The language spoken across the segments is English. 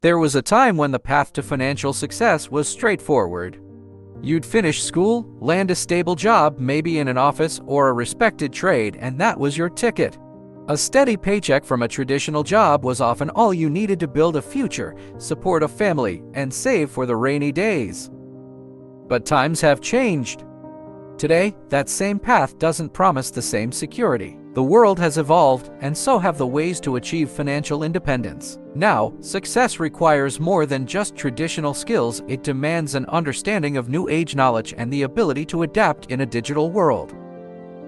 There was a time when the path to financial success was straightforward. You'd finish school, land a stable job, maybe in an office or a respected trade, and that was your ticket. A steady paycheck from a traditional job was often all you needed to build a future, support a family, and save for the rainy days. But times have changed. Today, that same path doesn't promise the same security. The world has evolved, and so have the ways to achieve financial independence. Now, success requires more than just traditional skills. It demands an understanding of new age knowledge and the ability to adapt in a digital world.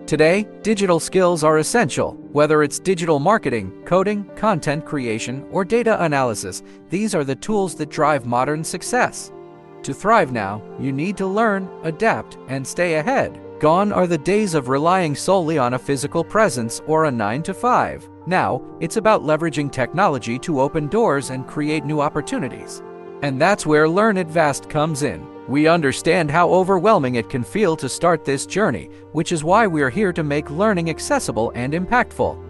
Today, digital skills are essential. Whether it's digital marketing, coding, content creation, or data analysis, these are the tools that drive modern success. To thrive now, you need to learn, adapt, and stay ahead. Gone are the days of relying solely on a physical presence or a 9-to-5. Now, it's about leveraging technology to open doors and create new opportunities. And that's where Learn It Vast comes in. We understand how overwhelming it can feel to start this journey, which is why we're here to make learning accessible and impactful.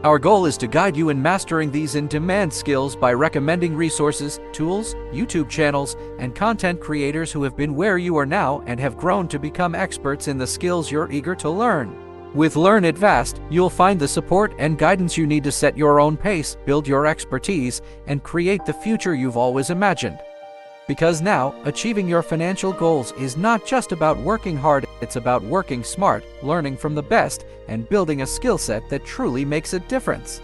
Our goal is to guide you in mastering these in-demand skills by recommending resources, tools, YouTube channels, and content creators who have been where you are now and have grown to become experts in the skills you're eager to learn. With Learn It Vast, you'll find the support and guidance you need to set your own pace, build your expertise, and create the future you've always imagined. Because now, achieving your financial goals is not just about working hard, it's about working smart, learning from the best, and building a skill set that truly makes a difference.